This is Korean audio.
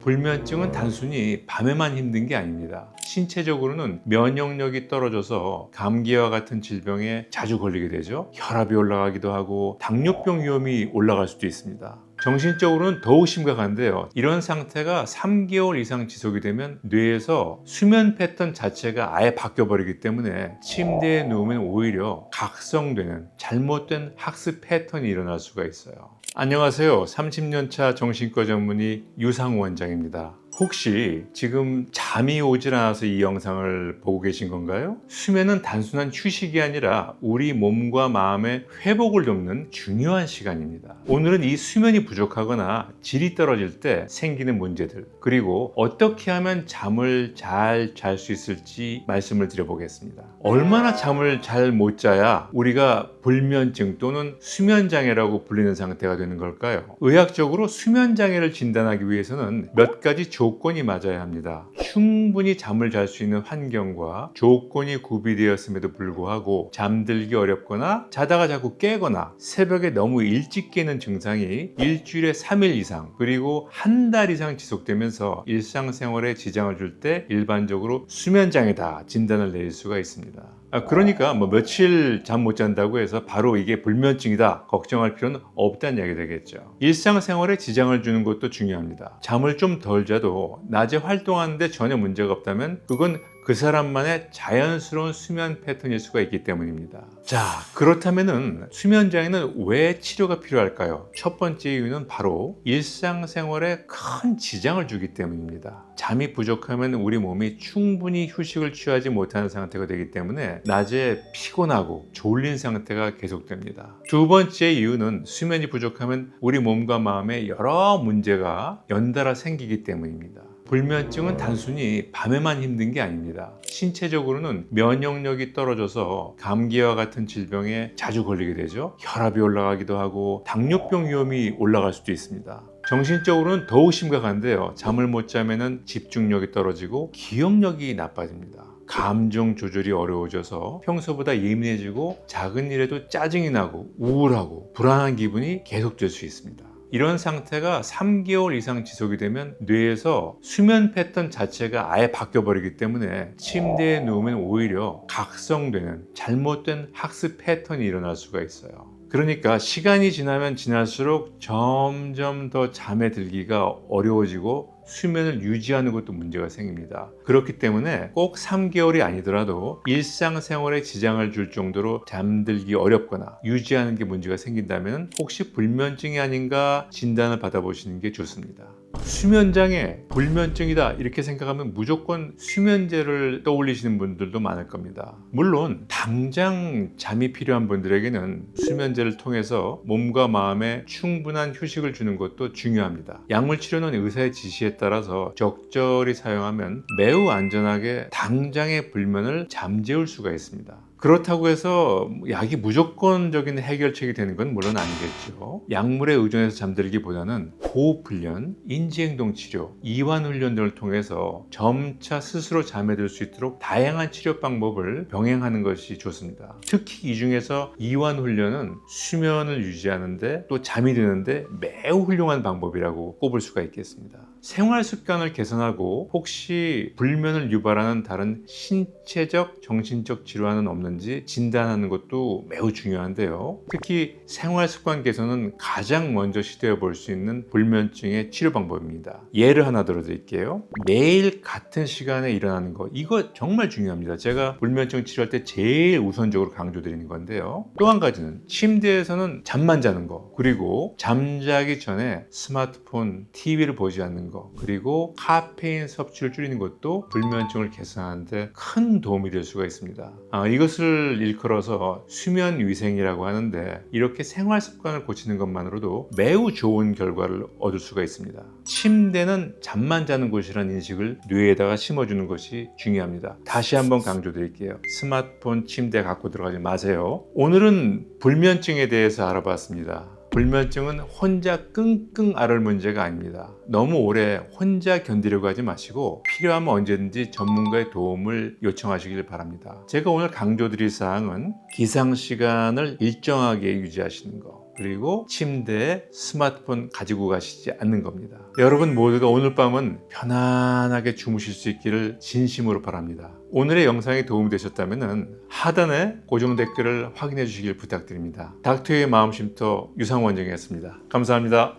불면증은 단순히 밤에만 힘든 게 아닙니다. 신체적으로는 면역력이 떨어져서 감기와 같은 질병에 자주 걸리게 되죠. 혈압이 올라가기도 하고 당뇨병 위험이 올라갈 수도 있습니다. 정신적으로는 더욱 심각한데요. 이런 상태가 3개월 이상 지속이 되면 뇌에서 수면 패턴 자체가 아예 바뀌어버리기 때문에 침대에 누우면 오히려 각성되는 잘못된 학습 패턴이 일어날 수가 있어요. 안녕하세요. 30년차 정신과 전문의 유상우 원장입니다. 혹시 지금 잠이 오질 않아서 이 영상을 보고 계신 건가요? 수면은 단순한 휴식이 아니라 우리 몸과 마음의 회복을 돕는 중요한 시간입니다. 오늘은 이 수면이 부족하거나 질이 떨어질 때 생기는 문제들, 그리고 어떻게 하면 잠을 잘 잘 수 있을지 말씀을 드려보겠습니다. 얼마나 잠을 잘 못 자야 우리가 불면증 또는 수면장애라고 불리는 상태가 되는 걸까요? 의학적으로 수면장애를 진단하기 위해서는 몇 가지 조건이 맞아야 합니다. 충분히 잠을 잘 수 있는 환경과 조건이 구비되었음에도 불구하고 잠들기 어렵거나 자다가 자꾸 깨거나 새벽에 너무 일찍 깨는 증상이 일주일에 3일 이상 그리고 한 달 이상 지속되면서 일상생활에 지장을 줄 때 일반적으로 수면장애다 진단을 내릴 수가 있습니다. 그러니까 며칠 잠 못 잔다고 해서 바로 이게 불면증이다 걱정할 필요는 없다는 이야기 되겠죠. 일상생활에 지장을 주는 것도 중요합니다. 잠을 좀 덜 자도 낮에 활동하는데 전혀 문제가 없다면 그건 그 사람만의 자연스러운 수면 패턴일 수가 있기 때문입니다. 자, 그렇다면은 수면장애는 왜 치료가 필요할까요? 첫 번째 이유는 바로 일상생활에 큰 지장을 주기 때문입니다. 잠이 부족하면 우리 몸이 충분히 휴식을 취하지 못하는 상태가 되기 때문에 낮에 피곤하고 졸린 상태가 계속됩니다. 두 번째 이유는 수면이 부족하면 우리 몸과 마음에 여러 문제가 연달아 생기기 때문입니다. 불면증은 단순히 밤에만 힘든 게 아닙니다. 신체적으로는 면역력이 떨어져서 감기와 같은 질병에 자주 걸리게 되죠. 혈압이 올라가기도 하고 당뇨병 위험이 올라갈 수도 있습니다. 정신적으로는 더욱 심각한데요. 잠을 못 자면은 집중력이 떨어지고 기억력이 나빠집니다. 감정 조절이 어려워져서 평소보다 예민해지고 작은 일에도 짜증이 나고 우울하고 불안한 기분이 계속될 수 있습니다. 이런 상태가 3개월 이상 지속이 되면 뇌에서 수면 패턴 자체가 아예 바뀌어버리기 때문에 침대에 누우면 오히려 각성되는 잘못된 학습 패턴이 일어날 수가 있어요. 그러니까 시간이 지나면 지날수록 점점 더 잠에 들기가 어려워지고 수면을 유지하는 것도 문제가 생깁니다. 그렇기 때문에 꼭 3개월이 아니더라도 일상생활에 지장을 줄 정도로 잠들기 어렵거나 유지하는 게 문제가 생긴다면 혹시 불면증이 아닌가 진단을 받아보시는 게 좋습니다. 수면장애, 불면증이다 이렇게 생각하면 무조건 수면제를 떠올리시는 분들도 많을 겁니다. 물론 당장 잠이 필요한 분들에게는 수면제를 통해서 몸과 마음에 충분한 휴식을 주는 것도 중요합니다. 약물 치료는 의사의 지시에 따라서 적절히 사용하면 매우 안전하게 당장의 불면을 잠재울 수가 있습니다. 그렇다고 해서 약이 무조건적인 해결책이 되는 건 물론 아니겠죠. 약물에 의존해서 잠들기보다는 호흡훈련, 인지행동치료, 이완훈련 등을 통해서 점차 스스로 잠에 들 수 있도록 다양한 치료 방법을 병행하는 것이 좋습니다. 특히 이 중에서 이완훈련은 수면을 유지하는데 또 잠이 드는데 매우 훌륭한 방법이라고 꼽을 수가 있겠습니다. 생활 습관을 개선하고 혹시 불면을 유발하는 다른 신체적, 정신적 질환은 없는지 진단하는 것도 매우 중요한데요. 특히 생활 습관 개선은 가장 먼저 시도해 볼 수 있는 불면증의 치료 방법입니다. 예를 하나 들어드릴게요. 매일 같은 시간에 일어나는 거, 이거 정말 중요합니다. 제가 불면증 치료할 때 제일 우선적으로 강조드리는 건데요. 또 한 가지는 침대에서는 잠만 자는 거, 그리고 잠자기 전에 스마트폰, TV를 보지 않는 거, 그리고 카페인 섭취를 줄이는 것도 불면증을 개선하는 데 큰 도움이 될 수가 있습니다. 이것을 일컬어서 수면 위생이라고 하는데 이렇게 생활 습관을 고치는 것만으로도 매우 좋은 결과를 얻을 수가 있습니다. 침대는 잠만 자는 곳이라는 인식을 뇌에다가 심어주는 것이 중요합니다. 다시 한번 강조드릴게요. 스마트폰 침대에 갖고 들어가지 마세요. 오늘은 불면증에 대해서 알아봤습니다. 불면증은 혼자 끙끙 앓을 문제가 아닙니다. 너무 오래 혼자 견디려고 하지 마시고 필요하면 언제든지 전문가의 도움을 요청하시길 바랍니다. 제가 오늘 강조드릴 사항은 기상시간을 일정하게 유지하시는 거, 그리고 침대에 스마트폰 가지고 가시지 않는 겁니다. 여러분 모두가 오늘 밤은 편안하게 주무실 수 있기를 진심으로 바랍니다. 오늘의 영상이 도움이 되셨다면 하단에 고정 댓글을 확인해 주시길 부탁드립니다. 닥터의 마음쉼터 유상원장이었습니다. 감사합니다.